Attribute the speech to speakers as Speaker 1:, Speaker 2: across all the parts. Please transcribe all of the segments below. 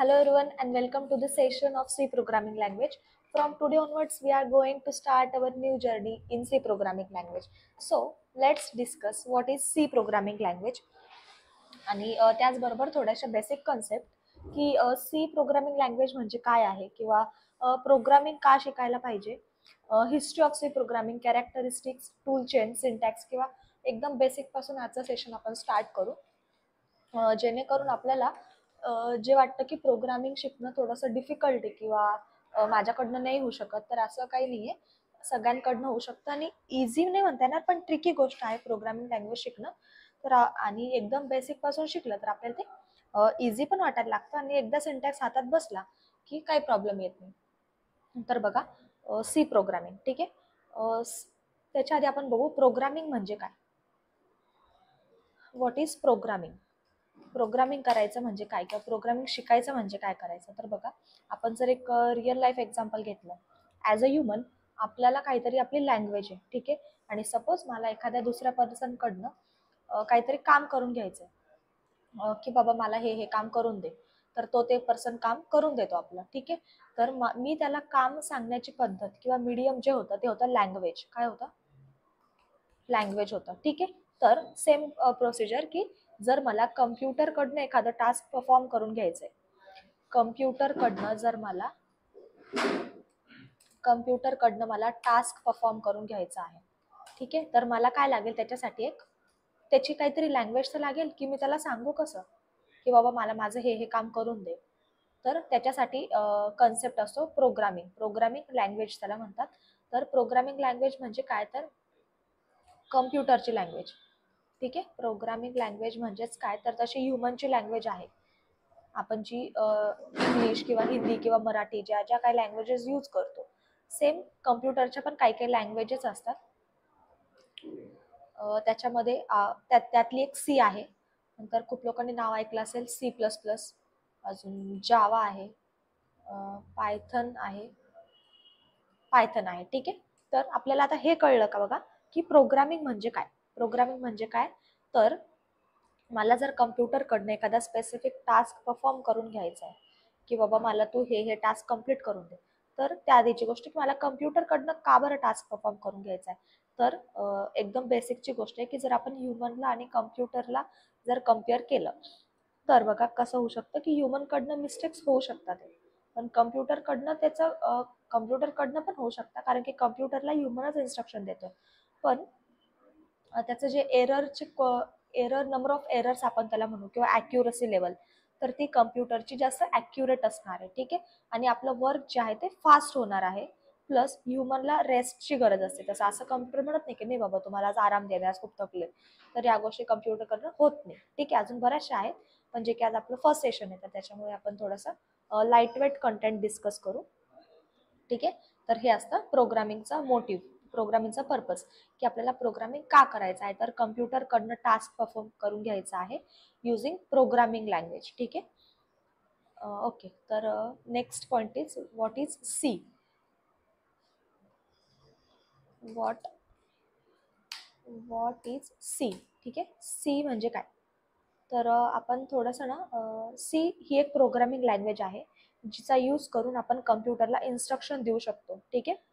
Speaker 1: Hello everyone and welcome to the session of C programming language. From today onwards we are going to start our new journey in C programming language. So let's discuss what is C programming language आणि त्याचबरोबर थोड्याशा basic concept की C programming language म्हणजे काय आहे किंवा programming का शिकायला पाहिजे, history of C programming, characteristics, tool chain, syntax किंवा एकदम बेसिक पासून आजचं सेशन आपण स्टार्ट करू, जेणेकरून आपल्याला जे वाटतं की प्रोग्रामिंग शिकणं थोडंसं डिफिकल्ट आहे किंवा माझ्याकडनं नाही होऊ शकत, तर असं काही नाहीये. सगळ्यांकडनं होऊ शकतं आणि इझी नाही म्हणता येणार पण ट्रिकी गोष्ट आहे प्रोग्रामिंग लँग्वेज शिकणं. तर आणि एकदम बेसिक पासून शिकलं तर आपल्याला ते इझी पण वाटायला लागतं आणि एकदा सिंटॅक्स हातात बसला की काही प्रॉब्लेम येत नाही. तर बघा, सी प्रोग्रामिंग ठीक आहे. त्याच्या आधी आपण बघू प्रोग्रामिंग म्हणजे काय. What is programming. प्रोग्रामिंग करायचं म्हणजे काय किंवा प्रोग्रामिंग शिकायचं म्हणजे काय करायचं. तर बघा, आपण जर एक रिअल लाईफ एक्झाम्पल घेतलं, ॲज अ ह्युमन आपल्याला काहीतरी आपली लँग्वेज आहे ठीक आहे, आणि सपोज मला एखाद्या दुसऱ्या पर्सनकडनं काहीतरी काम करून घ्यायचं आहे, की बाबा मला हे हे काम करून दे, तर तो ते पर्सन काम करून देतो आपलं ठीक आहे. तर मी त्याला काम सांगण्याची पद्धत किंवा मीडियम जे होतं ते होतं लँग्वेज. काय होतं? लँग्वेज होतं ठीक आहे. तर सेम प्रोसिजर की जर मला कम्प्युटरकडनं एखादं टास्क परफॉर्म करून घ्यायचंय, कम्प्युटरकडनं मला टास्क परफॉर्म करून घ्यायचा आहे ठीक आहे, तर मला काय लागेल त्याच्यासाठी त्याची काहीतरी लँग्वेज तर लागेल की मी त्याला सांगू कसं की बाबा मला माझं हे हे काम करून दे. तर त्याच्यासाठी कन्सेप्ट असतो प्रोग्रामिंग लँग्वेज त्याला म्हणतात. तर प्रोग्रामिंग लँग्वेज म्हणजे काय, तर कम्प्युटरची लँग्वेज ठीक आहे. प्रोग्रामिंग लँग्वेज म्हणजेच काय, तर तशी ह्युमनची लँग्वेज आहे. आपण जी इंग्लिश किंवा हिंदी किंवा मराठी ज्या ज्या काही लँग्वेजेस यूज करतो, सेम कम्प्युटरच्या पण काही काही लँग्वेजेस असतात. त्याच्यामध्ये त्यातली एक सी आहे. नंतर खूप लोकांनी नाव ऐकलं असेल C++, अजून जावा आहे, पायथन आहे ठीक आहे. तर आपल्याला आता हे कळलं का बघा की प्रोग्रामिंग म्हणजे काय. प्रोग्रामिंग म्हणजे काय, तर मला जर कम्प्युटरकडनं एखादा स्पेसिफिक टास्क परफॉर्म करून घ्यायचा आहे की बाबा मला तू हे हे टास्क कम्प्लीट करून दे, तर त्या आधीची गोष्ट की मला कम्प्युटरकडनं का बरं टास्क परफॉर्म करून घ्यायचा आहे. तर एकदम बेसिकची गोष्ट आहे की जर आपण ह्युमनला आणि कम्प्युटरला जर कम्पेअर केलं तर बघा कसं होऊ शकतं की ह्युमनकडनं मिस्टेक्स होऊ शकतात, पण कम्प्युटरकडनं पण होऊ शकतात, कारण की कम्प्युटरला ह्युमनच इन्स्ट्रक्शन देतो. पण त्याचं जे एरर नंबर ऑफ एरर्स आपण त्याला म्हणू किंवा ॲक्युरसी लेवल, तर ती कम्प्युटरची जास्त ॲक्युरेट असणार आहे ठीक आहे. आणि आपलं वर्क जे आहे ते फास्ट होणार आहे. प्लस ह्युमनला रेस्टची गरज असते. तसं असं कम्प्युटर म्हणत नाही की नाही बाबा तुम्हाला आज आराम द्यायला, आज खूप थकले, तर या गोष्टी कम्प्युटरकडनं होत नाही ठीक आहे. अजून बऱ्याचशा आहेत, पण जे की आज आपलं फर्स्ट सेशन आहे तर त्याच्यामुळे आपण थोडंसं लाईट वेट कंटेंट डिस्कस करू ठीक आहे. तर हे असतं प्रोग्रामिंगचा मोटिव्ह, प्रोग्रामिंगचा पर्पज, की आपल्याला प्रोग्रामिंग का करायचं आहे, तर कम्प्युटरकडनं टास्क परफॉर्म करून घ्यायचा आहे युझिंग प्रोग्रामिंग लँग्वेज ठीक आहे. ओके, तर next point is what is C. What is C ठीक आहे. सी म्हणजे काय, तर आपण थोडंसं ना, सी ही एक प्रोग्रामिंग लँग्वेज आहे जिचा यूज करून आपण कम्प्युटरला इन्स्ट्रक्शन देऊ शकतो ठीक आहे.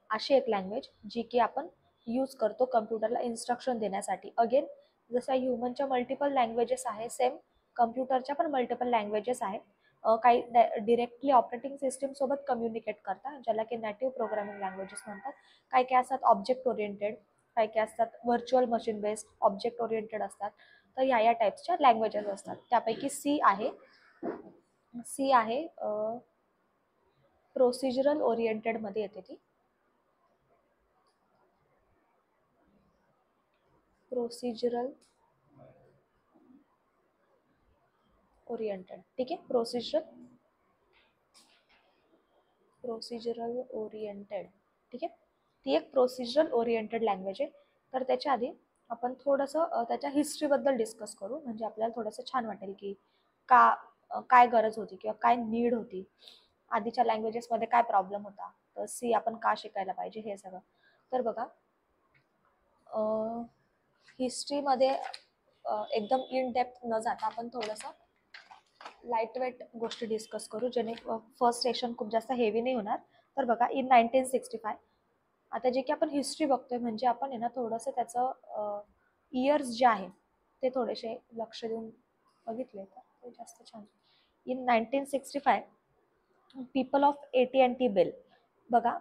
Speaker 1: अशी एक लँग्वेज जी की आपण यूज करतो कम्प्युटरला इन्स्ट्रक्शन देण्यासाठी. अगेन जसं ह्युमनच्या मल्टिपल लँग्वेजेस आहे, सेम कम्प्युटरच्या पण मल्टिपल लँग्वेजेस आहेत. काही डिरेक्टली ऑपरेटिंग सिस्टीम सोबत कम्युनिकेट करतात, ज्याला की नेटिव्ह प्रोग्रामिंग लँग्वेजेस म्हणतात. काही काही असतात ऑब्जेक्ट ओरिएंटेड, काही काही असतात virtual machine based, object oriented असतात. तर या टाईप्सच्या लँग्वेजेस असतात. त्यापैकी सी आहे प्रोसिजरल ओरिएंटेड मध्ये येते ती. प्रोसिजरल ओरिएंटेड ठीक आहे. प्रोसिजरल ओरिएंटेड ठीक आहे. ती एक प्रोसिजरल ओरिएंटेड लँग्वेज आहे. तर त्याच्या आधी आपण थोडंसं त्याच्या हिस्ट्रीबद्दल डिस्कस करू, म्हणजे आपल्याला थोडंसं छान वाटेल की काय गरज होती किंवा काय नीड होती, आधीच्या लँग्वेजेसमध्ये काय प्रॉब्लेम होता, तर सी आपण का शिकायला पाहिजे हे सगळं. तर बघा, हिस्ट्रीमध्ये एकदम इन डेप्थ न जाता आपण थोडंसं लाईट वेट गोष्टी डिस्कस करू, जेणे फर्स्ट सेशन खूप जास्त हेवी नाही होणार. तर बघा, इन 1965, आता जे की आपण हिस्ट्री बघतोय म्हणजे आपण आहे ना थोडंसं त्याचं इयर्स जे आहे ते थोडेसे लक्ष देऊन बघितले तर ते जास्त छान. In 1965 people of AT&T Bell. बघा,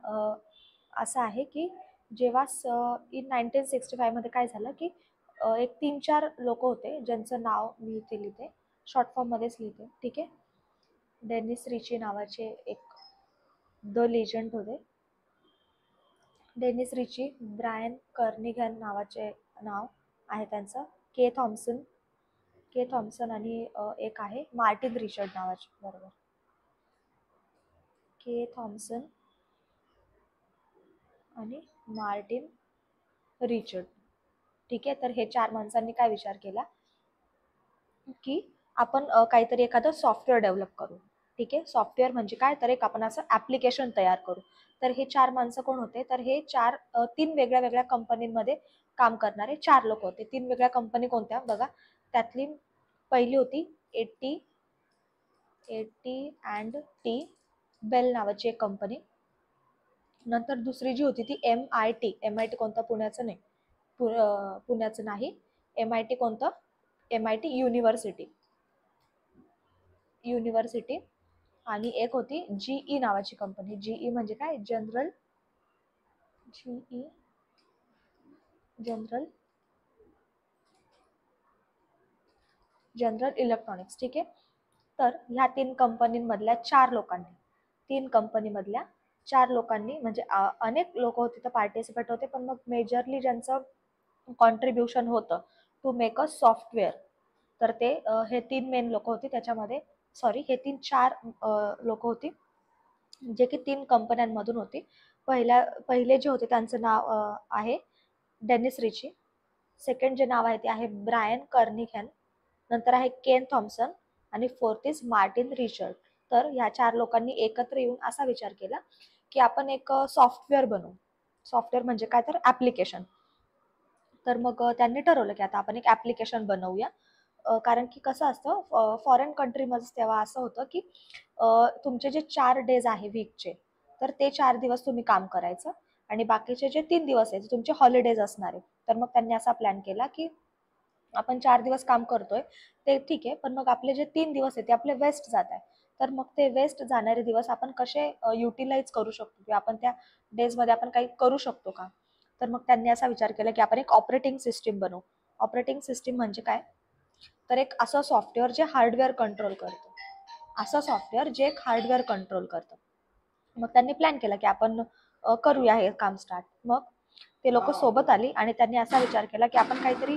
Speaker 1: असं आहे की जेव्हा इन 1965 मध्ये काय झालं की एक 3-4 लोक होते ज्यांचं नाव मी इथे लिहिते, शॉर्ट फॉर्म मध्येच लिहिते, ठीक आहे. डेनिस रिची नावाचे एक द लेजंड होते. डेनिस रिची, ब्रायन कर्निगन नावाचे नाव आहे त्यांचं, के थॉम्सन आणि एक आहे मार्टिन रिचर्ड नावाचे, बरोबर, के थॉम्सन आणि मार्टिन रिचर्ड. ठीक आहे. तर हे 4 माणसांनी काय विचार केला की आपण काहीतरी एखादं सॉफ्टवेअर डेव्हलप करू. ठीक आहे. सॉफ्टवेअर म्हणजे काय, तर एक आपण असं ऍप्लिकेशन तयार करू. तर हे 4 माणसं कोण होते, तर हे 3 वेगळ्या वेगळ्या कंपनीमध्ये काम करणारे 4 लोक होते. 3 वेगळ्या कंपनी कोणत्या बघा, त्यातली पहिली होती AT&T बेल नावाची एक कंपनी. नंतर दुसरी जी होती ती MIT कोणता, पुण्याचं नाही, पुण्याचं नाही, MIT कोणतं, MIT युनिव्हर्सिटी. आणि एक होती GE नावाची कंपनी. GE म्हणजे काय, जीई जनरल इलेक्ट्रॉनिक्स. ठीक आहे. तर ह्या 3 कंपनीमधल्या 4 लोकांनी म्हणजे अनेक लोक होते तर पार्टिसिपेट होते, पण मग मेजरली ज्यांचं कॉन्ट्रीब्युशन होतं टू मेक अ सॉफ्टवेअर, तर ते हे 3 मेन लोक होती. त्याच्यामध्ये हे 4 लोक होती जे की 3 कंपन्यांमधून होती. पहिले जे होते त्यांचं नाव आहे डेनिस रिची. सेकंड जे नाव आहे ते आहे ब्रायन कर्निगन. नंतर आहे केन थॉम्सन आणि फोर्थ इज मार्टिन रिचर्ड. तर ह्या 4 लोकांनी एकत्र येऊन असा विचार केला की आपण एक सॉफ्टवेअर बनवू. सॉफ्टवेअर म्हणजे काय, तर ऍप्लिकेशन. तर मग त्यांनी ठरवलं की आता आपण एक ऍप्लिकेशन बनवूया. कारण की कसं असतं फॉरेन कंट्रीमध्ये तेव्हा असं होतं की तुमचे जे 4 डेज आहे वीकचे, तर ते 4 दिवस तुम्ही काम करायचं आणि बाकीचे जे 3 दिवस आहे तुमचे हॉलिडेज असणार आहे. तर मग त्यांनी असा प्लॅन केला की आपण 4 दिवस काम करतोय ते ठीक आहे, पण मग आपले जे 3 दिवस आहे ते आपले वेस्ट जात आहे. तर मग ते वेस्ट जाणारे दिवस आपण कसे युटिलाइज करू शकतो किंवा आपण त्या डेजमध्ये आपण काही करू शकतो का. तर मग त्यांनी असा विचार केला की आपण एक ऑपरेटिंग सिस्टीम बनवू. ऑपरेटिंग सिस्टीम म्हणजे काय, तर एक असं सॉफ्टवेअर जे हार्डवेअर कंट्रोल करतं. मग त्यांनी प्लॅन केला की आपण करूया हे काम स्टार्ट. मग ते लोक सोबत आली आणि त्यांनी असा विचार केला की आपण काहीतरी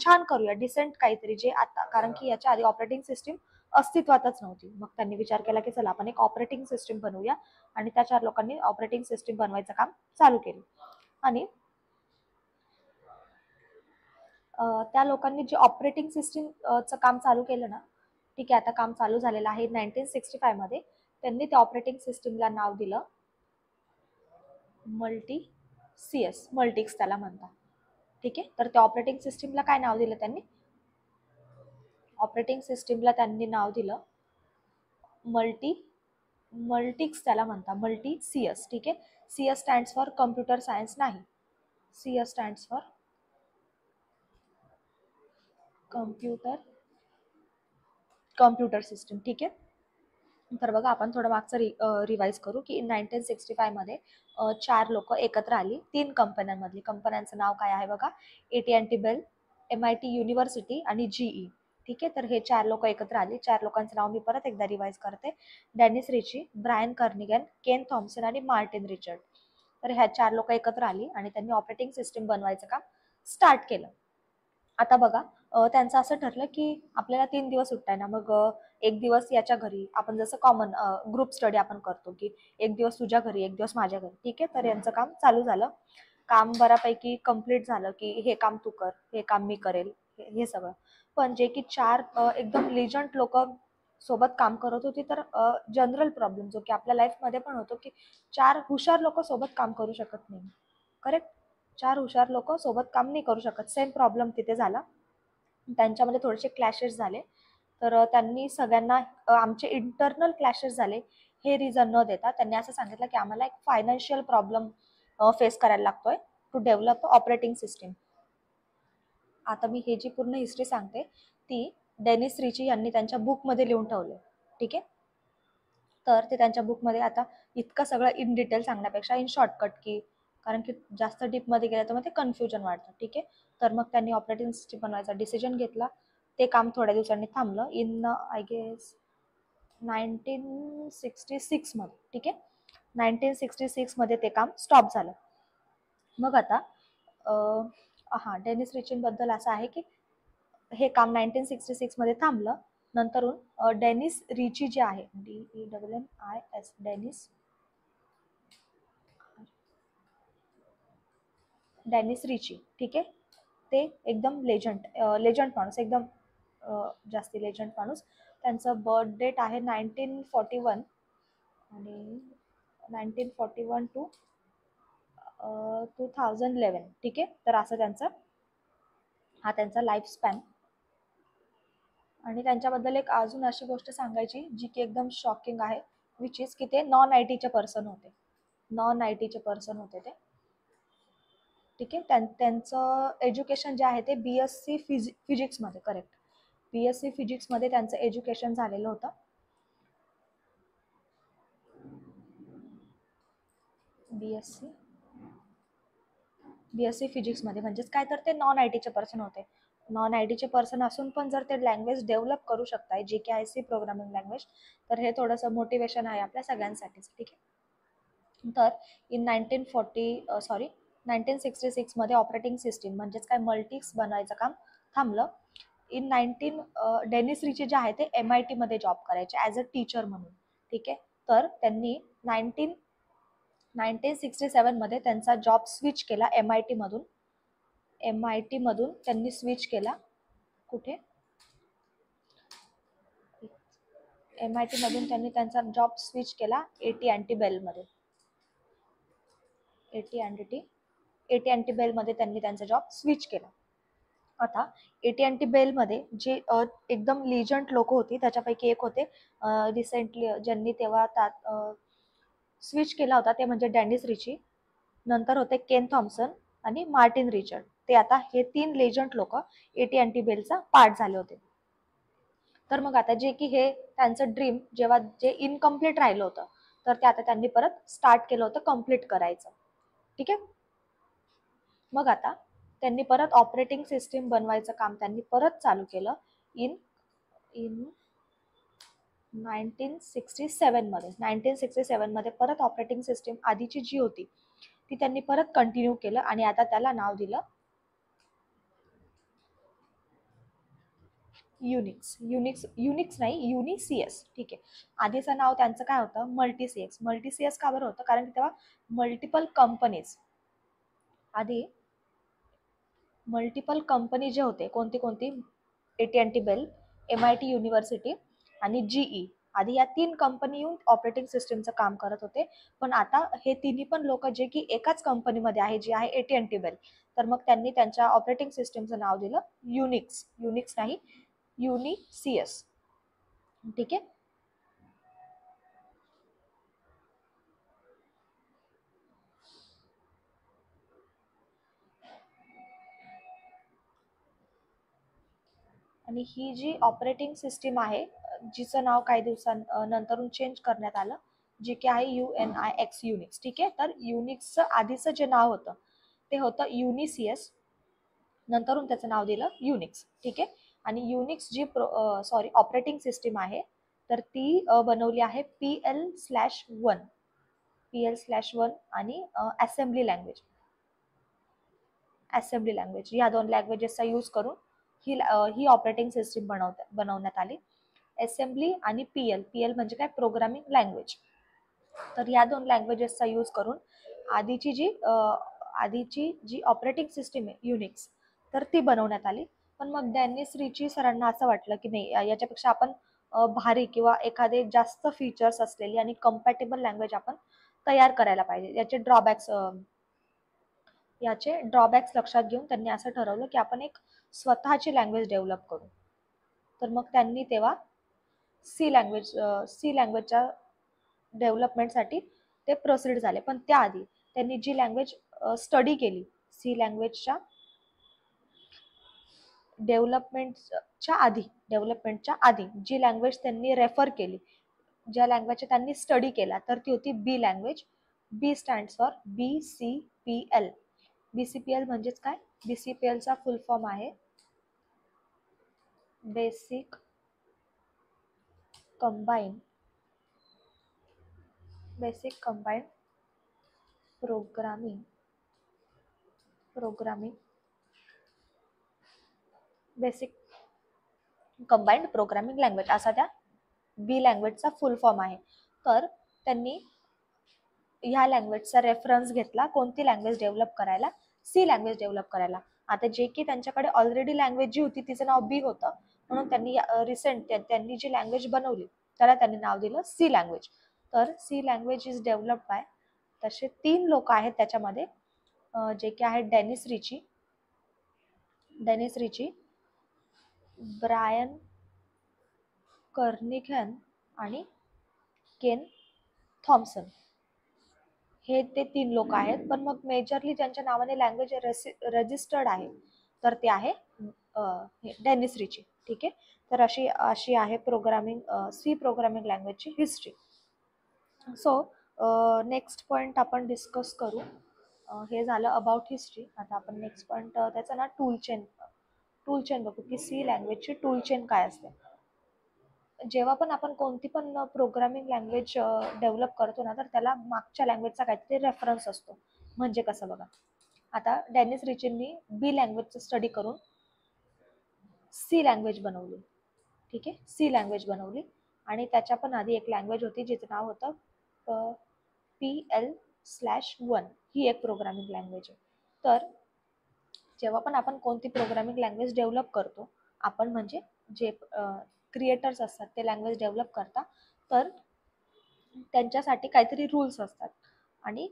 Speaker 1: छान करूया, डिसेंट काहीतरी, जे आता, कारण की याच्या आधी ऑपरेटिंग सिस्टीम अस्तित्वातच नव्हती. मग त्यांनी विचार केला की चला आपण एक ऑपरेटिंग सिस्टीम बनवूया आणि त्या 4 लोकांनी ऑपरेटिंग सिस्टीम बनवायचं काम चालू केलं. आणि त्या लोकांनी जे ऑपरेटिंग सिस्टीमचं काम चालू केलं ना, ठीक आहे, आता काम चालू झालेलं आहे 1965 मध्ये. त्यांनी त्या ऑपरेटिंग सिस्टीमला नाव दिलं मल्टिक्स त्याला म्हणतात. ठीक आहे. तर त्या ऑपरेटिंग सिस्टीमला काय नाव दिलं त्यांनी, नाव दिलं मल्टिक्स त्याला म्हणतात, CS. ठीक आहे. CS stands for computer science नाही, CS stands for computer system. ठीक आहे. तर बघा, आपण थोडं मागचं रिवाइज करू की 1965 मध्ये 4 लोक एकत्र आली 3 कंपन्यांमधली. कंपन्यांचं नाव काय आहे बघा, AT&T बेल, MIT युनिव्हर्सिटी आणि GE. ठीक आहे. तर हे 4 लोक एकत्र आली. 4 लोकांचं नाव मी परत एकदा रिवाइज करते, डेनिस रिची, ब्रायन कर्निगन, केन थॉम्सन आणि मार्टिन रिचर्ड. तर ह्या 4 लोक एकत्र आली आणि त्यांनी ऑपरेटिंग सिस्टीम बनवायचं काम स्टार्ट केलं. आता बघा, त्यांचं असं ठरलं की आपल्याला 3 दिवस सुट्ट्या आहे ना, मग एक दिवस याच्या घरी, आपण जसं कॉमन ग्रुप स्टडी आपण करतो की एक दिवस तुझ्या घरी, एक दिवस माझ्या घरी. ठीक आहे. तर यांचं काम चालू झालं. काम बऱ्यापैकी कम्प्लीट झालं की हे काम तू कर, हे काम मी करेल, हे सगळं. पण जे की 4 एकदम लिजंट लोक सोबत काम करत होती, तर जनरल प्रॉब्लेम जो की आपल्या लाईफमध्ये पण होतो की 4 हुशार लोक सोबत काम करू शकत नाही. करेक्ट. 4 हुशार लोक सोबत काम नाही करू शकत. सेम प्रॉब्लेम तिथे झाला. त्यांच्यामध्ये थोडेसे क्लॅशेस झाले तर त्यांनी सगळ्यांना आमचे इंटरनल क्लॅशेस झाले हे रिझन न देता त्यांनी असं सांगितलं की आम्हाला एक फायनान्शियल प्रॉब्लेम फेस करायला लागतोय टू डेव्हलप ऑपरेटिंग सिस्टीम. आता मी हे जी पूर्ण हिस्ट्री सांगते ती डेनिस रिची यांनी त्यांच्या बुकमध्ये लिहून ठेवले. ठीक आहे, तर ते त्यांच्या बुकमध्ये आता इतकं सगळं इन डिटेल सांगण्यापेक्षा इन शॉर्टकट की कारण की जास्त डीपमध्ये गेलं तर मग ते कन्फ्युजन वाढतं. ठीक आहे, तर मग त्यांनी ऑपरेटिंग सिस्टीम बनवायचा डिसिजन घेतला. ते काम थोड्या दिवसांनी थांबलं इन आय गेस 1966 मध्ये. ठीक आहे, 1966 मध्ये ते काम स्टॉप झालं. मग आता हां, डेनिस रिचिन बद्दल असं आहे की हे काम 1966 मध्ये थांबलं. नंतरून डेनिस रिची जे आहे DENNIS डेनिस रिची, ठीक आहे, ते एकदम लेजंड माणूस, एकदम जास्ती लेजंड माणूस. त्यांचं बर्थ डेट आहे 1941 आणि 1941 टू 2011. ठीक आहे, तर असं त्यांचा लाईफ स्पॅन. आणि त्यांच्याबद्दल एक अजून अशी गोष्ट सांगायची जी की एकदम शॉकिंग आहे, विच इज की ते नॉन आय टीचे पर्सन होते ते. ठीक आहे, त्यांचं एज्युकेशन जे आहे ते BSc फिजिक्समध्ये, करेक्ट, BSc फिजिक्समध्ये त्यांचं एज्युकेशन झालेलं होतं. BSc फिजिक्समध्ये म्हणजेच काय, तर ते नॉन आय टीचे पर्सन होते. नॉन आय टीचे पर्सन असून पण जर ते लँग्वेज डेव्हलप करू शकताय जे की आहे सी प्रोग्रामिंग लँग्वेज, तर हे थोडंसं मोटिवेशन आहे आपल्या सगळ्यांसाठीच. ठीक आहे, तर इन 1966 मध्ये ऑपरेटिंग सिस्टीम म्हणजेच काय मल्टिक्स बनवायचं काम थांबलं. इन 19 डेनिस रिची जे आहे ते MIT मध्ये जॉब करायचे ॲज अ टीचर म्हणून. ठीक आहे, तर त्यांनी 1967 मध्ये त्यांचा जॉब स्विच केला MIT मधून त्यांनी स्विच केला. कुठे? MIT मधून त्यांनी त्यांचा जॉब स्विच केला AT&T बेलमध्ये. AT&T बेलमध्ये त्यांनी त्यांचा जॉब स्विच केला. आता AT&T बेलमध्ये जे एकदम लिजंट लोक होती त्याच्यापैकी एक होते रिसेंटली ज्यांनी तेव्हा स्विच केला होता, ते म्हणजे डेनिस रिची. नंतर होते केन थॉम्सन आणि मार्टिन रिचर्ड. ते आता हे 3 लेजंट लोक AT&T बेलचा पार्ट झाले होते. तर मग आता जे की हे त्यांचं ड्रीम जेव्हा जे इनकम्प्लीट राहिलं होतं, तर ते आता त्यांनी परत स्टार्ट केलं होतं कम्प्लीट करायचं. ठीक आहे, मग आता त्यांनी परत ऑपरेटिंग सिस्टीम बनवायचं काम त्यांनी परत चालू केलं इन 1967 मध्ये परत ऑपरेटिंग सिस्टीम आधीची जी होती ती त्यांनी परत कंटिन्यू केलं आणि आता त्याला नाव दिलं युनिक्स नाही, युनिसीएस. ठीक आहे, आधीचं नाव त्यांचं काय होतं, मल्टीसीएस का बरं होतं, कारण की तेव्हा मल्टिपल कंपनी जे होते, कोणती AT&T बेल, MIT युनिव्हर्सिटी आणि GE, आधी या 3 कंपनी येऊन ऑपरेटिंग सिस्टीमचं काम करत होते. पण आता हे तिन्ही पण लोक जे की एकाच कंपनीमध्ये आहे जी आहे AT&T बेल, तर मग त्यांनी त्यांच्या ऑपरेटिंग सिस्टीमचं नाव दिलं युनिक्स नाही, युनिसीएस. ठीक आहे, आणि ही जी ऑपरेटिंग सिस्टीम आहे जिचं नाव काही दिवसांनंतरून चेंज करण्यात आलं, जी की आहे UNIX युनिक्स. ठीक आहे, तर युनिक्सचं आधीचं जे नाव होतं ते होतं युनिसीएस, नंतरून त्याचं नाव दिलं युनिक्स. ठीक आहे, आणि युनिक्स जी ऑपरेटिंग सिस्टीम आहे तर ती बनवली आहे PL/1 आणि असेंब्ली लँग्वेज या 2 लँग्वेजेसचा यूज करून ही ऑपरेटिंग सिस्टीम बनवण्यात आली. असेंब्ली आणि पीएल म्हणजे काय, प्रोग्रामिंग लँग्वेज. तर या 2 लँग्वेजेसचा यूज करून आधीची जी ऑपरेटिंग सिस्टीम आहे युनिक्स, तर ती बनवण्यात आली. पण मग डेनिस रिची सरांना असं वाटलं की नाही, याच्यापेक्षा आपण भारी किंवा एखादे जास्त फीचर्स असलेली आणि कम्पॅटेबल लँग्वेज आपण तयार करायला पाहिजे. याचे ड्रॉबॅक्स लक्षात घेऊन त्यांनी असं ठरवलं की आपण एक स्वतःची लँग्वेज डेव्हलप करू. तर मग त्यांनी तेव्हा सी लँग्वेजच्या डेव्हलपमेंटसाठी ते प्रोसीड झाले. पण त्याआधी त्यांनी जी लँग्वेज स्टडी केली, सी लँग्वेजच्या डेव्हलपमेंटच्या आधी जी लँग्वेज त्यांनी रेफर केली, ज्या लँग्वेजचा त्यांनी स्टडी केला, तर ती होती B language. B stands for BCPL. BCPL म्हणजेच काय? BCPLचा फुल फॉर्म आहे basic combined programming basic combined programming language असा त्या बी लँग्वेजचा फुल फॉर्म आहे. तर त्यांनी ह्या लँग्वेजचा रेफरन्स घेतला कोणती लँग्वेज डेव्हलप करायला? सी लँग्वेज डेव्हलप करायला. आता जे की त्यांच्याकडे ऑलरेडी लँग्वेज जी होती तिचं नाव बी होतं, म्हणून त्यांनी त्यांनी जी लँग्वेज बनवली त्याला त्यांनी नाव दिलं सी लँग्वेज. तर C language is developed by, तसे 3 लोक आहेत त्याच्यामध्ये, जे की आहेत डेनिस रिची, ब्रायन कर्निघन आणि केन थॉम्सन. हे ते 3 लोक आहेत. पण मग मेजरली ज्यांच्या नावाने लँग्वेज रजिस्टर्ड आहे तर ते आहे डेनिस रिची. ठीक आहे. तर अशी आहे सी प्रोग्रामिंग लँग्वेजची हिस्ट्री. सो नेक्स्ट पॉईंट आपण डिस्कस करू. हे झालं अबाउट हिस्ट्री. आता आपण नेक्स्ट पॉईंट त्याचं ना टूल चेन बघू की सी लँग्वेजची टूल चेन काय असते. जेव्हा पण आपण कोणती पण प्रोग्रामिंग लँग्वेज डेव्हलप करतो ना, तर त्याला मागच्या लँग्वेजचा काहीतरी रेफरन्स असतो. म्हणजे कसं बघा, आता डेनिस रिचींनी बी लँग्वेजचं स्टडी करून सी लँग्वेज बनवली. ठीक आहे, सी लँग्वेज बनवली. आणि त्याच्या पण आधी एक लँग्वेज होती जिचं नाव होतं PL/1. ही एक प्रोग्रामिंग लँग्वेज आहे. तर जेव्हा पण आपण कोणती प्रोग्रामिंग लँग्वेज डेव्हलप करतो, आपण म्हणजे जे क्रिएटर्स असतात ते लँग्वेज डेव्हलप करतात, तर त्यांच्यासाठी काहीतरी रूल्स असतात. आणि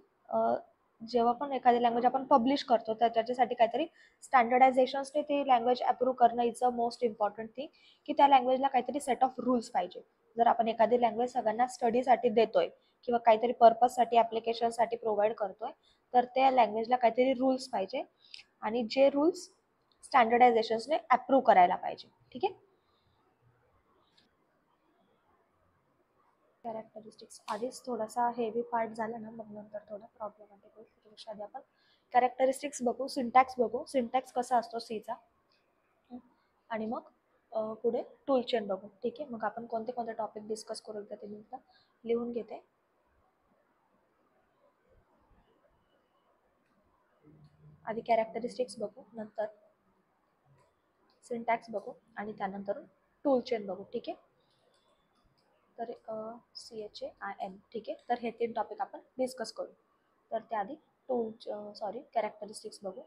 Speaker 1: जेव्हा पण एखादी लँग्वेज आपण पब्लिश करतो तर त्याच्यासाठी काहीतरी स्टँडर्डायझेशन्सने ती लँग्वेज अप्रूव्ह करणं is a most important thing, की त्या लँग्वेजला काहीतरी सेट ऑफ रूल्स पाहिजे. जर आपण एखादी लँग्वेज सगळ्यांना स्टडीसाठी देतोय किंवा काहीतरी पर्पजसाठी ॲप्लिकेशनसाठी प्रोव्हाइड करतोय, तर त्या लँग्वेजला काहीतरी रूल्स पाहिजे आणि जे रूल्स स्टँडर्डायझेशन्सने अप्रूव्ह करायला पाहिजे. ठीक आहे. कॅरेक्टरिस्टिक्स आधीच थोडासा हेवी पार्ट झाला ना, मग नंतर थोडा प्रॉब्लेमॅटिक होईल. त्यापेक्षा आधी आपण कॅरेक्टरिस्टिक्स बघू, सिंटॅक्स बघू, सिंटॅक्स कसा असतो सीचा, आणि मग पुढे टूल चेन बघू. ठीक आहे. मग आपण कोणते कोणते टॉपिक डिस्कस करू एकदा ते मी लिहून घेते. आधी कॅरेक्टरिस्टिक्स बघू, नंतर सिंटॅक्स बघू आणि त्यानंतर टूल चेन बघू. ठीक आहे. तर CHAIN. ठीक आहे. तर हे 3 टॉपिक आपण डिस्कस करू. तर त्याआधी कॅरेक्टरिस्टिक्स बघू.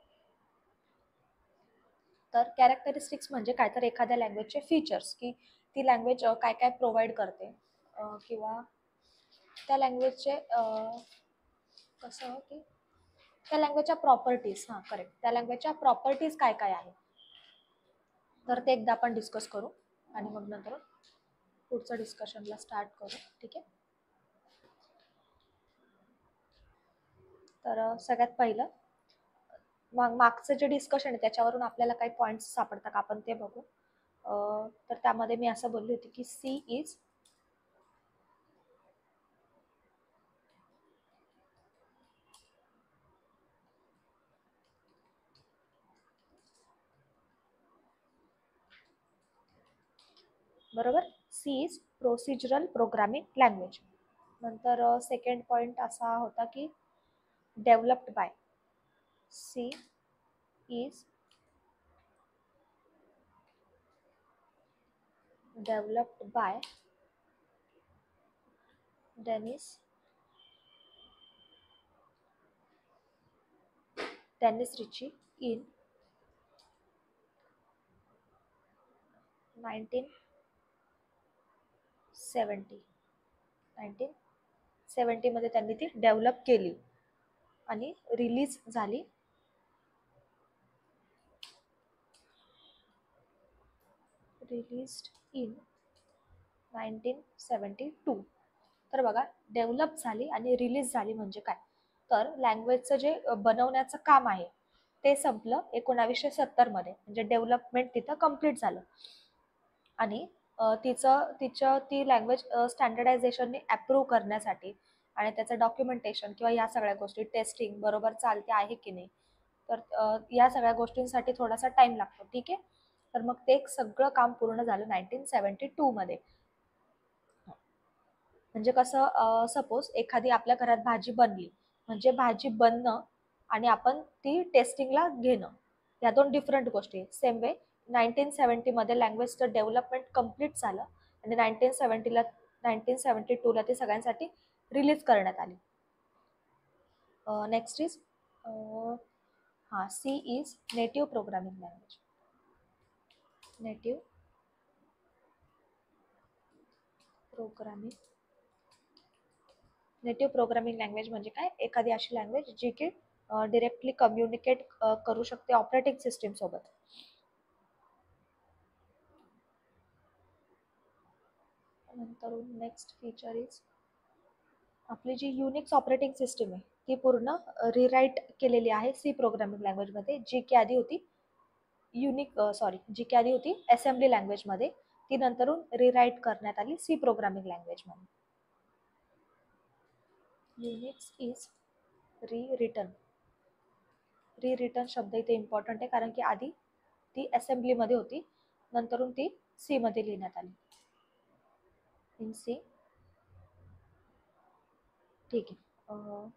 Speaker 1: तर कॅरेक्टरिस्टिक्स म्हणजे काय, तर एखाद्या लँग्वेजचे फीचर्स, की ती लँग्वेज काय काय प्रोव्हाइड करते, किंवा त्या लँग्वेजचे कसं की त्या लँग्वेजच्या प्रॉपर्टीज, करेक्ट, त्या लँग्वेजच्या प्रॉपर्टीज काय काय आहे, तर ते एकदा आपण डिस्कस करू आणि मग नंतर पुढचं डिस्कशनला स्टार्ट करू. ठीक आहे. तर सगळ्यात पहिलं मागचं जे डिस्कशन आहे त्याच्यावरून आपल्याला काही पॉईंट्स सापडतात का, आपण ते बघू. तर त्यामध्ये मी असं बोलली होती की सी इज बरोबर, C is procedural programming language. नंतर सेकंड पॉईंट असा होता की developed by, C is developed by Dennis Ritchie in 1970 मध्ये त्यांनी ती डेव्हलप केली आणि रिलीज झाली . Released in 1972. तर बघा, डेव्हलप झाली आणि रिलीज झाली म्हणजे काय, तर लँग्वेजचं जे बनवण्याचं काम आहे ते संपलं 1970 मध्ये, म्हणजे डेव्हलपमेंट तिथं कम्प्लीट झालं. आणि ती लँग्वेज स्टँडर्डायझेशनने अप्रूव्ह करण्यासाठी आणि त्याचं डॉक्युमेंटेशन किंवा या सगळ्या गोष्टी टेस्टिंग बरोबर चालते आहे की नाही, तर या सगळ्या गोष्टींसाठी थोडासा टाइम लागतो. ठीक आहे, तर मग ते सगळं काम पूर्ण झालं 1972 मध्ये. म्हणजे कसं, सपोज एखादी आपल्या घरात भाजी बनली, म्हणजे भाजी बनणं आणि आपण ती टेस्टिंगला घेणं, या दोन डिफरंट गोष्टी. सेम वे 1970 मध्ये लँग्वेजचं डेव्हलपमेंट कम्प्लीट झालं आणि 1972 ला ती सगळ्यांसाठी रिलीज करण्यात आली. Next is C is native programming language. Native programming language म्हणजे काय, एखादी अशी लँग्वेज जी की डिरेक्टली कम्युनिकेट करू शकते ऑपरेटिंग सिस्टीम सोबत. नंतर नेक्स्ट फीचर इज आपली जी युनिक्स ऑपरेटिंग सिस्टीम आहे ती पूर्ण रिराईट केलेली आहे सी प्रोग्रामिंग लँग्वेजमध्ये, जी की आधी होती असेंब्ली लँग्वेजमध्ये, ती नंतरून रिराईट करण्यात आली सी प्रोग्रामिंग लँग्वेजमध्ये. युनिक्स इज रिटन शब्द इथे इम्पॉर्टंट आहे, कारण की आधी ती असेंब्लीमध्ये होती, नंतरून ती सी मध्ये लिहिण्यात आली. In C. ठीक आहे,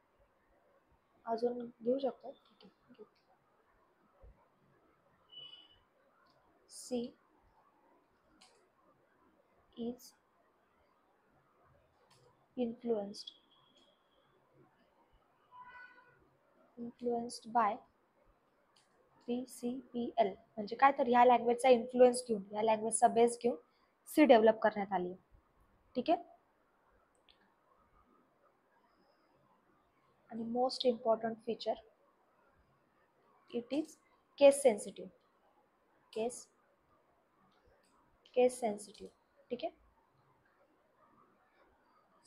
Speaker 1: अजून घेऊ शकतो. ठीक आहे, C is influenced by VCPL. म्हणजे काय, तर ह्या लँग्वेजचा इन्फ्लुएन्स घेऊन, ह्या लँग्वेजचा बेस घेऊन सी डेव्हलप करण्यात आली. ठीक आहे, आणि most important feature, it is case sensitive. Case sensitive. ठीक आहे,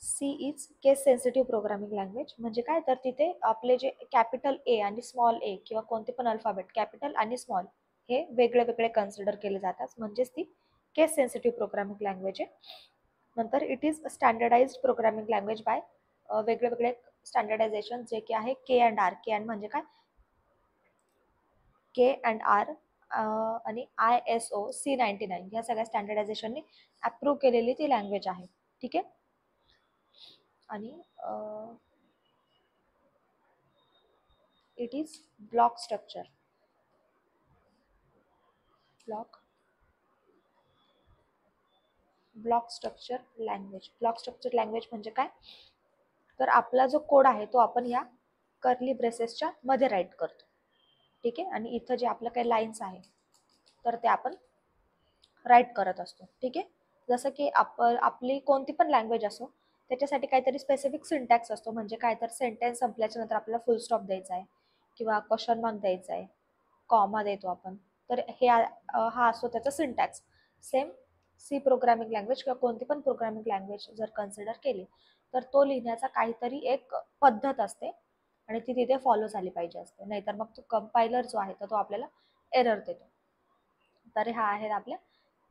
Speaker 1: C is case sensitive programming language. म्हणजे काय, तर तिथे आपले जे कॅपिटल ए आणि स्मॉल ए किंवा कोणते पण अल्फाबेट कॅपिटल आणि स्मॉल हे वेगळे वेगळे कन्सिडर केले जातात, म्हणजेच ती केस सेन्सिटिव्ह प्रोग्रामिंग लँग्वेज आहे. नंतर it is standardised programming language by वेगळे वेगळे स्टँडर्डायझेशन, जे की आहे K and R. K and म्हणजे काय, के अँड आर आणि ISO C99 ह्या सगळ्या स्टँडर्डायझेशनने अप्रूव्ह केलेली ती लँग्वेज आहे. ठीक आहे, आणि it is block structure language म्हणजे काय, तर आपला जो कोड आहे तो आपण ह्या कर्ली ब्रेसेसच्या मध्ये राईट करतो. ठीक आहे, आणि इथं जे आपलं काही लाईन्स आहे तर ते आपण राईट करत असतो. ठीक आहे, जसं की आपली कोणती पण लँग्वेज असो त्याच्यासाठी काहीतरी स्पेसिफिक सिंटॅक्स असतो. म्हणजे काय, तर सेंटेन्स संपल्याच्या नंतर आपल्याला फुल स्टॉप द्यायचा आहे किंवा क्वेश्चन मार्क द्यायचा आहे, कॉमा देतो आपण, तर हे हा असतो त्याचा syntax. Same C programming language किंवा कोणती पण प्रोग्रामिंग लँग्वेज जर कन्सिडर केली तर तो लिहिण्याचा काहीतरी एक पद्धत असते आणि ती तिथे फॉलो झाली पाहिजे असते, नाहीतर मग तो कंपायलर जो आहे तर तो आपल्याला एरर देतो. तर ह्या आहेत आपल्या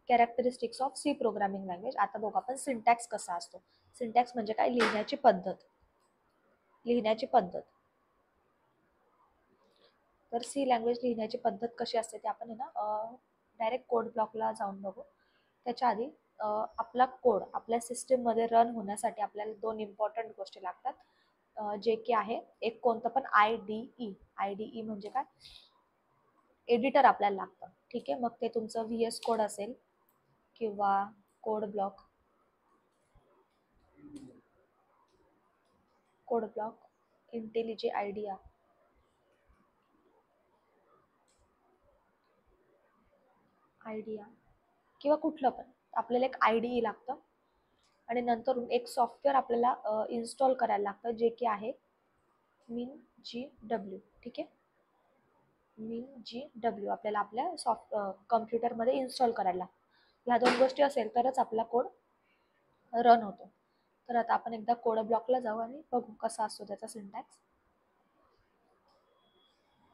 Speaker 1: characteristics of C programming language. आता बघू आपण सिंटॅक्स कसा असतो. सिंटॅक्स म्हणजे काय, लिहिण्याची पद्धत. तर सी लँग्वेज लिहिण्याची पद्धत कशी असते ते आपण डायरेक्ट कोड ब्लॉकला जाऊन बघू. त्याच्या आधी आपला कोड आपल्या सिस्टीममध्ये रन होण्यासाठी आपल्याला दोन इम्पॉर्टंट गोष्टी लागतात, जे की आहे एक कोणतं पण IDE म्हणजे काय, एडिटर आपल्याला लागतं. ठीक आहे, मग ते तुमचं VS कोड असेल किंवा कोड ब्लॉक, इंटेलिजे आयडिया किंवा कुठलं पण, आपल्याला एक IDE लागतं आणि नंतर एक सॉफ्टवेअर आपल्याला इन्स्टॉल करायला लागतं, जे की आहे MinGW. ठीक आहे, MinGW आपल्याला आपल्या कम्प्युटरमध्ये इन्स्टॉल करायला लागतं. ह्या दोन गोष्टी असेल तरच आपला कोड रन होतो. तर आता आपण एकदा कोड ब्लॉकला जाऊ आणि बघू कसा असतो त्याचा syntax.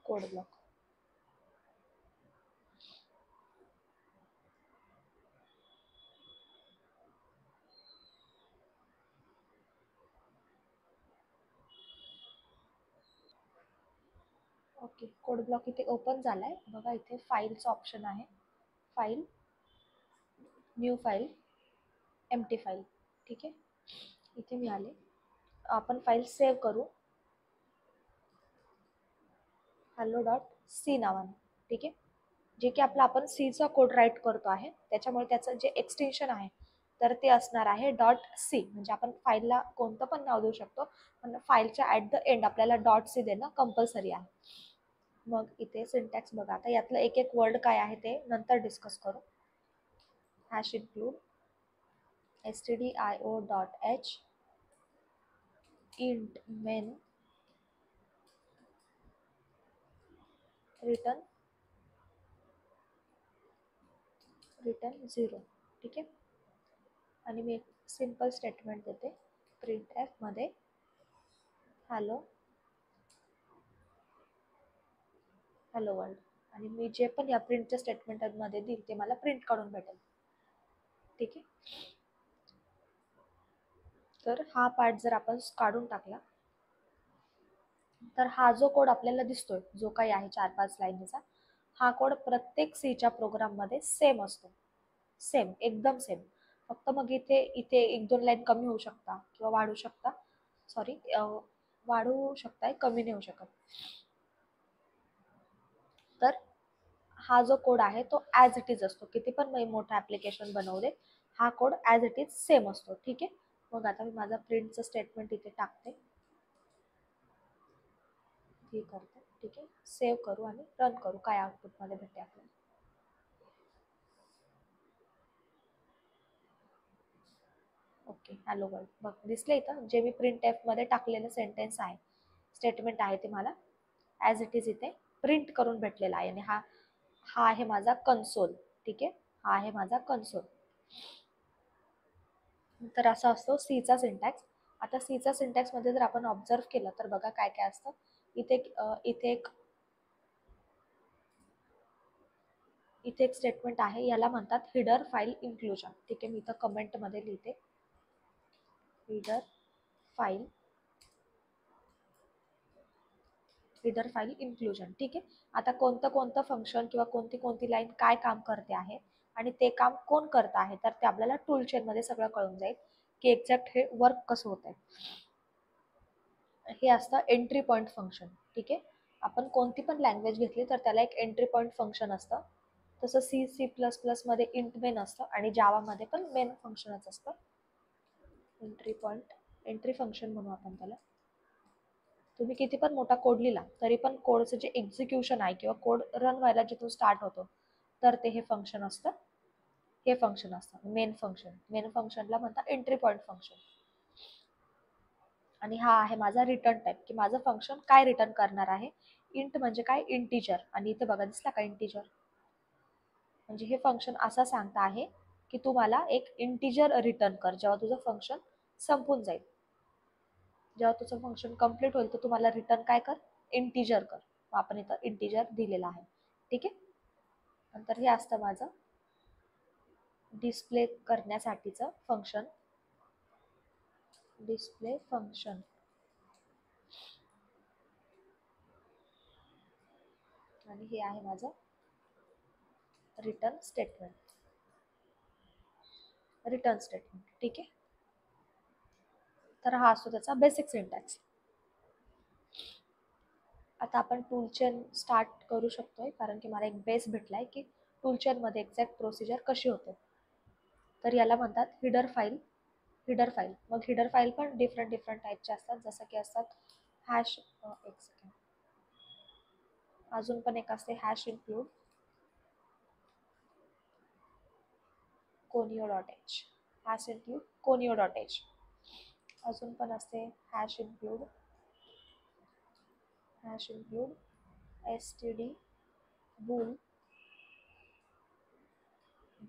Speaker 1: Code block. Okay, code block इथे ओपन झालाय. बघा इथे फाईलचं ऑप्शन आहे. File, new file, empty file. ठीक आहे, इथे मी आले. आपण फाईल सेव्ह करू hello.c नावाने. ठीक आहे, जे की आपला आपण सीचा कोड राईट करतो आहे, त्याच्यामुळे त्याचं जे एक्सटेन्शन आहे तर ते असणार आहे .c. म्हणजे आपण फाईलला कोणतं पण नाव देऊ शकतो, पण फाईलच्या ॲट द एंड आपल्याला .c देणं कंपल्सरी आहे. मग इथे सिंटॅक्स बघा. आता यातलं एक एक वर्ड काय आहे ते नंतर डिस्कस करू. Hash include stdio.h int main return 0. ठीक आहे, आणि मी एक सिंपल स्टेटमेंट देते. प्रिंट एफ मध्ये हॅलो वर्ल्ड, आणि मी जे पण या प्रिंटच्या स्टेटमेंटमध्ये देईल ते मला प्रिंट काढून भेटेल. ठीक आहे, तर हा पार्ट जर आपण काढून टाकला तर हा जो कोड आपल्याला दिसतोय, जो काही आहे 4-5 लाईनीचा, हा कोड प्रत्येक सीच्या प्रोग्राममध्ये सेम असतो. सेम, एकदम सेम. फक्त मग इथे इथे 1-2 लाईन कमी होऊ शकता किंवा वाढू शकता. सॉरी, वाढू शकताय, कमी नाही होऊ शकत. तर हा जो कोड आहे तो ॲज इट इज असतो. किती पण मोठा ॲप्लिकेशन बनवू दे, हा code as it is same असतो. ठीक आहे, मग आता मी माझा प्रिंटचं स्टेटमेंट इथे टाकते. हे करते. ठीक आहे, सेव्ह करू आणि रन करू, काय आउटपुटमध्ये भेटते आपल्याला. Okay, hello world. बघ दिसले इथं जे मी प्रिंट एफ मध्ये टाकलेलं सेंटेन्स आहे, स्टेटमेंट आहे, ते मला ॲज इट इज इथे प्रिंट करून भेटलेला आहे. आणि हा आहे माझा कन्सोल. ठीक आहे, हा आहे माझा कन्सोल. तर असा असतो सीचा सिंटॅक्स. आता सीचा सिंटॅक्स मध्ये जर आपण ऑब्झर्व केलं तर बघा काय काय असतं. इथे एक स्टेटमेंट आहे, याला म्हणतात हिडर फाईल इन्क्लुजन. ठीक आहे, मी इथं कमेंट मध्ये लिहिते हिडर फाईल इन्क्लुजन. ठीक आहे, आता कोणतं कोणतं फंक्शन किंवा कोणती कोणती लाईन काय काम करते आहे आणि ते काम कोण करत आहे, तर ते आपल्याला टूल चेन मध्ये सगळं कळून जाईल की एक्झॅक्ट हे वर्क कसं होत आहे. हे असतं एंट्री पॉईंट फंक्शन. ठीक आहे, आपण कोणती पण लँग्वेज घेतली तर त्याला एक एंट्री पॉईंट फंक्शन असतं. तसं C++ मध्ये इंट मेन असतं आणि जावामध्ये पण मेन फंक्शनच असतं. एंट्री फंक्शन म्हणू आपण त्याला. तुम्ही किती पण मोठा कोड लिहिला तरी पण कोडचं जे एक्झिक्युशन आहे किंवा कोड रन व्हायला जिथून स्टार्ट होतो तर ते हे फंक्शन असतं. हे फंक्शन असतं मेन फंक्शन. मेन फंक्शनला म्हणतात एंट्री पॉईंट फंक्शन. आणि हा आहे माझा रिटर्न टाईप, की माझं फंक्शन काय रिटर्न करणार आहे. इंट म्हणजे काय, इंटिजर. आणि इथे बघा दिसला का इंटिजर, म्हणजे हे फंक्शन असं सांगता आहे की तू मला एक इंटिजर रिटर्न कर जेव्हा तुझं फंक्शन संपून जाईल. जेव्हा तुझं फंक्शन कम्प्लीट होईल तर तुम्हाला रिटर्न काय कर, इंटिजर कर. आपण इथं इंटिजर दिलेला आहे. ठीक आहे, नंतर हे असतं माझं डिस्प्ले करण्यासाठीचं फंक्शन. डिस्प्ले फंक्शन आणि हे आहे माझं रिटर्न स्टेटमेंट. ठीक आहे, तर हा असतो त्याचा बेसिक सिंटॅक्स. आता आपण टूलचेन स्टार्ट करू शकतोय, कारण की मला एक बेस भेटलाय की टूलचेन मध्ये एक्झॅक्ट प्रोसिजर कशी होते. तर याला म्हणतात हिडर फाईल. मग हिडर फाईल पण डिफरंट टाईपचे असतात, जसं की असतात हॅश, एक सेकंड, अजून पण एक असते hash include conio.h. Hash include conio.h. अजून पण असते hash include std bool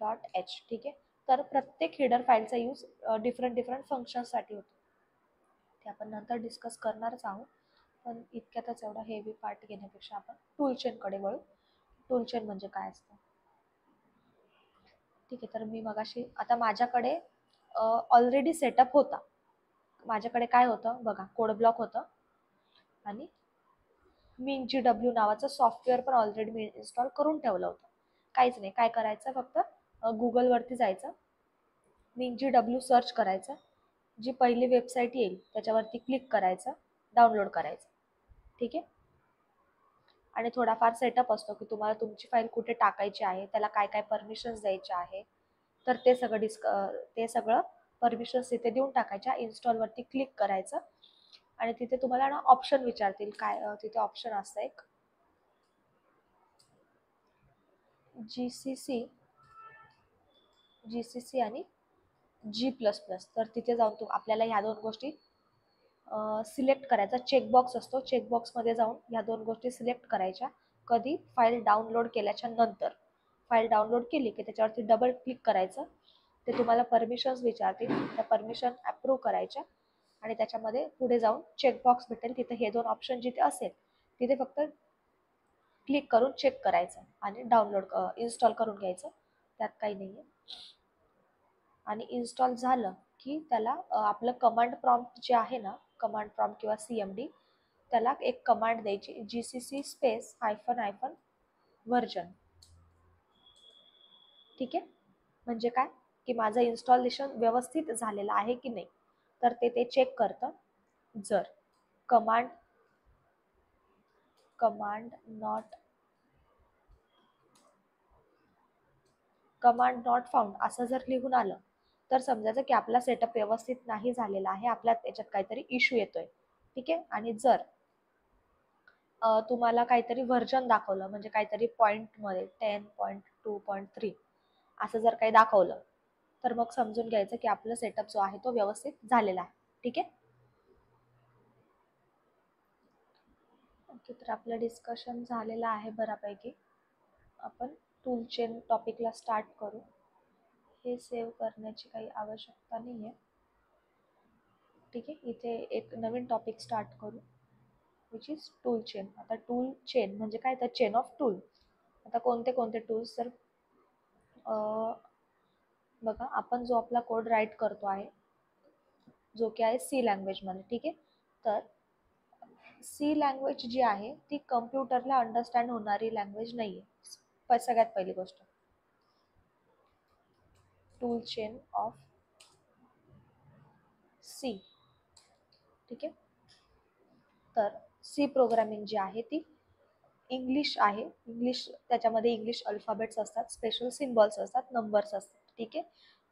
Speaker 1: dot H. ठीक आहे. तर प्रत्येक हेडर फाईलचा यूज डिफरंट फंक्शनसाठी होतो. ते आपण नंतर डिस्कस करणारच आहोत, पण इतक्यातच एवढा हेवी पार्ट घेण्यापेक्षा आपण टूलचेनकडे वळू. टूलचेन म्हणजे काय असतं? ठीक आहे. तर मी मगाशी आता माझ्याकडे ऑलरेडी सेटअप होता. माझ्याकडे काय होतं बघा, कोड ब्लॉक होतं आणि MinGW नावाचं सॉफ्टवेअर पण ऑलरेडी मी इन्स्टॉल करून ठेवलं होतं. काहीच नाही, काय करायचं, फक्त गुगलवरती जायचं, MinGW सर्च करायचं, जी पहिली वेबसाईट येईल त्याच्यावरती क्लिक करायचं, डाउनलोड करायचं. ठीक आहे. आणि थोडाफार सेटअप असतो की तुम्हाला तुमची फाईल कुठे टाकायची आहे, त्याला काय काय परमिशन्स द्यायचे आहे, तर ते सगळं परमिशन्स तिथे देऊन टाकायच्या. इन्स्टॉलवरती क्लिक करायचं आणि तिथे तुम्हाला ना ऑप्शन विचारतील. काय तिथे ऑप्शन असतं एक जीसीसी आणि G++. तर तिथे जाऊन आपल्याला ह्या दोन गोष्टी सिलेक्ट करायचा. चेकबॉक्स असतो, चेकबॉक्समध्ये जाऊन ह्या दोन गोष्टी सिलेक्ट करायच्या. कधी? फाईल डाउनलोड केल्याच्या नंतर. फाईल डाउनलोड केली की त्याच्यावरती डबल क्लिक करायचं, ते तुम्हाला परमिशन्स विचारतील, त्या परमिशन अप्रूव्ह करायच्या आणि त्याच्यामध्ये पुढे जाऊन चेकबॉक्स भेटेल, तिथे हे दोन ऑप्शन जिथे असेल तिथे फक्त क्लिक करून चेक करायचं आणि डाउनलोड इन्स्टॉल करून घ्यायचं. त्यात काही नाही आहे. आणि इन्स्टॉल झालं की त्याला आपलं कमांड प्रॉम्प्ट जे आहे ना, कमांड प्रॉम्प्ट किंवा CMD, त्याला एक कमांड द्यायची, GCC स्पेस -- व्हर्जन. ठीक आहे. म्हणजे काय की माझं इन्स्टॉलेशन व्यवस्थित झालेलं आहे की नाही, तर ते चेक करतं. जर कमांड नॉट फाउंड असं जर लिहून आलं तर समजायचं की आपला सेटअप व्यवस्थित नाही झालेला आहे, आपल्या त्याच्यात काहीतरी इश्यू येतोय. ठीक आहे. आणि जर तुम्हाला काहीतरी व्हर्जन दाखवलं, म्हणजे काहीतरी पॉईंटमध्ये 10.2.3 असं जर काही दाखवलं, तर मग समजून घ्यायचं की आपला सेटअप जो आहे तो व्यवस्थित झालेला आहे. ठीक आहे. ओके. तर आपलं डिस्कशन झालेलं आहे बऱ्यापैकी. आपण टूलचेन टॉपिकला स्टार्ट करू. हे सेव्ह करण्याची काही आवश्यकता नाही आहे. ठीक आहे. इथे एक नवीन टॉपिक स्टार्ट करू, विच इज टूल चेन. आता टूल चेन म्हणजे काय, तर चेन ऑफ टूल. आता कोणते कोणते टूल्स, तर बघा, आपण जो आपला कोड राईट करतो आहे, जो की आहे C लँग्वेजमध्ये. ठीक आहे. तर C लँग्वेज जी आहे ती कम्प्युटरला अंडरस्टँड होणारी लँग्वेज नाही आहे. सगळ्यात पहिली गोष्ट, टूल चेन ऑफ C. ठीक आहे. तर C प्रोग्रामिंग जी आहे ती इंग्लिश आहे. त्याच्यामध्ये इंग्लिश अल्फाबेट्स असतात, स्पेशल सिम्बॉल्स असतात, नंबर्स असतात. ठीक आहे.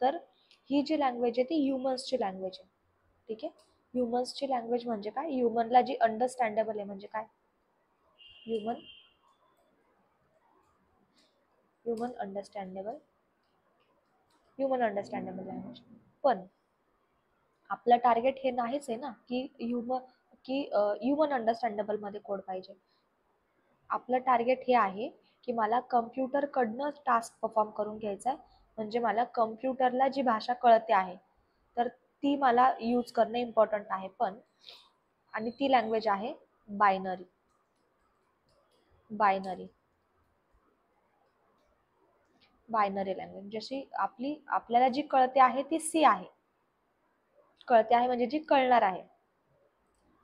Speaker 1: तर ही जी लँग्वेज आहे ती ह्युमन्सची लँग्वेज आहे. ठीक आहे. ह्युमन्सची लँग्वेज म्हणजे काय, ह्युमनला जी अंडरस्टँडेबल आहे. म्हणजे काय, ह्युमन अंडरस्टँडेबल लँग्वेज. पण आपलं टार्गेट हे नाहीच आहे ना की ह्युमन अंडरस्टँडेबल मध्ये कोड पाहिजे. आपलं टार्गेट हे आहे की मला कम्प्युटरकडनं टास्क परफॉर्म करून घ्यायचा आहे. म्हणजे मला कम्प्युटरला जी भाषा कळते आहे तर ती मला यूज करणं इम्पॉर्टंट आहे. पण आणि ती लँग्वेज आहे बायनरी. लँग्वेज जशी आपल्याला जी कळते आहे ती C आहे. कळते आहे म्हणजे जी कळणार आहे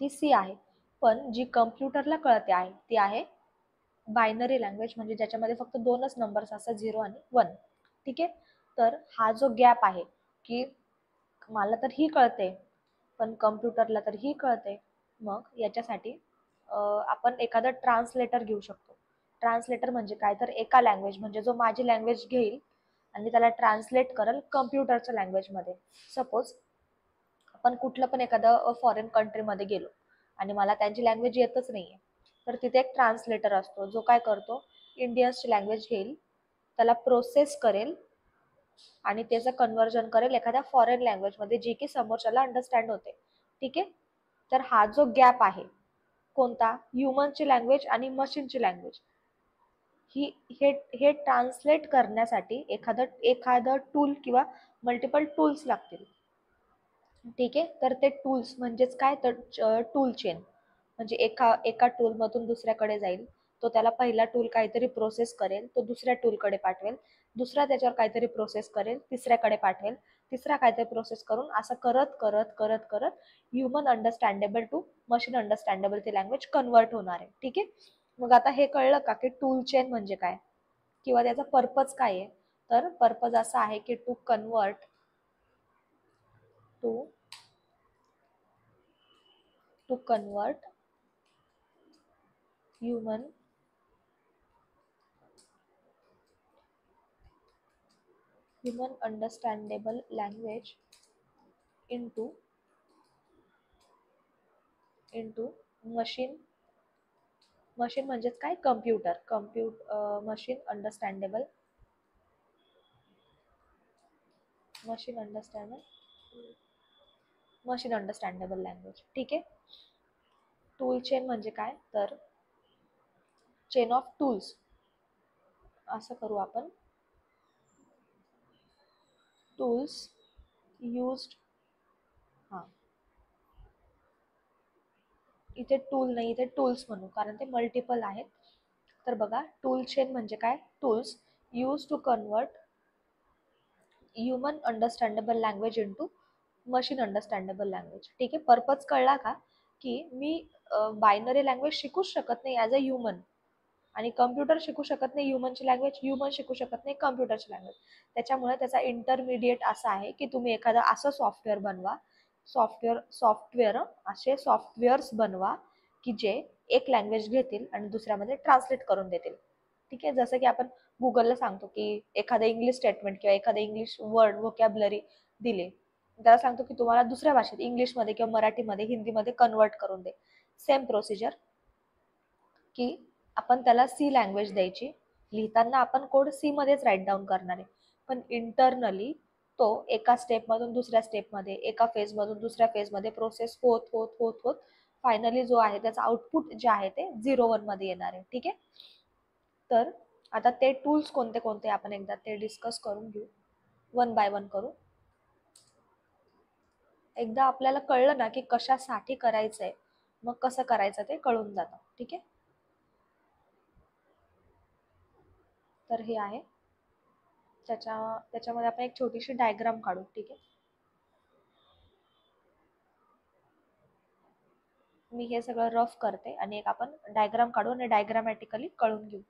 Speaker 1: ती C आहे. पण जी कम्प्युटरला कळते आहे ती आहे बायनरी लँग्वेज, म्हणजे ज्याच्यामध्ये फक्त दोनच नंबर्स असतात, 0 आणि 1. ठीक आहे. तर हा जो गॅप आहे की मला तर ही कळते पण कम्प्युटरला तर ही कळते, मग याच्यासाठी आपण एखादा ट्रान्सलेटर घेऊ शकतो. ट्रान्सलेटर म्हणजे काय, तर एका लँग्वेज म्हणजे जो माझी लँग्वेज घेईल आणि त्याला ट्रान्सलेट करेल कम्प्युटरच्या लँग्वेजमध्ये. सपोज आपण कुठलं पण एखादं फॉरेन कंट्रीमध्ये गेलो आणि मला त्यांची लँग्वेज येतच नाहीये, तर तिथे एक ट्रान्सलेटर असतो जो काय करतो, इंडियन्सची लँग्वेज घेईल, त्याला प्रोसेस करेल आणि त्याचं कन्व्हर्जन करेल एखाद्या फॉरेन लँग्वेजमध्ये जी की समोरच्याला अंडरस्टँड होते. ठीक आहे. तर हा जो गॅप आहे कोणता, ह्युमनची लँग्वेज आणि मशीनची लँग्वेज, ही हे हे ट्रान्सलेट करण्यासाठी एखादं टूल किंवा मल्टिपल टूल्स लागतील. ठीक आहे, तर ते टूल्स म्हणजेच काय, तर टूल चेन म्हणजे एका टूलमधून दुसऱ्याकडे जाईल. तो त्याला पहिला टूल काहीतरी प्रोसेस करेल, तो दुसऱ्या टूलकडे पाठवेल, दुसरा त्याच्यावर काहीतरी प्रोसेस करेल, तिसऱ्याकडे पाठवेल, तिसरा काहीतरी प्रोसेस करून असं करत करत करत करत human understandable to machine understandable ती लँग्वेज कन्वर्ट होणार आहे. ठीक आहे, मग आता हे कळलं का की टूल चेन म्हणजे काय किंवा त्याचा पर्पज काय आहे. तर पर्पज असा आहे की to to convert human understandable language into machine म्हणजेच काय, machine understandable machine understandable language. ठीक आहे, टूल चेन म्हणजे काय, तर चेन ऑफ टूल्स असं करू आपण. टूल्स युज्ड, हां इथे टूल नाही, इथे टूल्स म्हणू कारण ते मल्टिपल आहेत. तर बघा, टूल चेन म्हणजे काय, tools use to convert human understandable language into machine understandable language. ठीक आहे, पर्पज कळला का, की मी बायनरी लँग्वेज शिकूच शकत नाही ॲज अ ह्युमन, आणि कम्प्युटर शिकू शकत नाही ह्युमनची लँग्वेज, ह्युमन शिकू शकत नाही कम्प्युटरची लँग्वेज. त्याच्यामुळे त्याचा इंटरमिडिएट असा आहे की तुम्ही एखादं असं सॉफ्टवेअर बनवा, असे सॉफ्टवेअर्स बनवा की जे एक लँग्वेज घेतील आणि दुसऱ्यामध्ये ट्रान्सलेट करून देतील. ठीक आहे, जसं की आपण गुगलला सांगतो की एखादं इंग्लिश स्टेटमेंट किंवा एखादं इंग्लिश वर्ड व्होकॅब्लरी दिले, त्याला सांगतो की तुम्हाला दुसऱ्या भाषेत इंग्लिशमध्ये किंवा मराठीमध्ये हिंदीमध्ये कन्वर्ट करून दे. सेम प्रोसिजर की आपण त्याला सी लँग्वेज द्यायची, लिहिताना आपण कोड सी मध्येच राईट डाऊन करणार आहे, पण इंटरनली तो एका स्टेपमधून दुसऱ्या स्टेपमध्ये, एका फेजमधून दुसऱ्या फेजमध्ये प्रोसेस होत होत होत होत फायनली जो आहे त्याचा आउटपुट जे आहे ते 0-1 मध्ये येणार आहे. ठीक आहे, तर आता ते टूल्स कोणते कोणते आपण एकदा ते डिस्कस करून घेऊ, वन बाय वन करू. एकदा आपल्याला कळलं ना की कशासाठी करायचंय, मग कसं करायचं ते कळून जातं. ठीक आहे, तर हे आहे, त्याच्यामध्ये आपण एक छोटीशी डायग्राम काढू. ठीक आहे, मी हे सगळं रफ करते आणि एक आपण डायग्राम काढू आणि डायग्रामॅटिकली कळून घेऊ.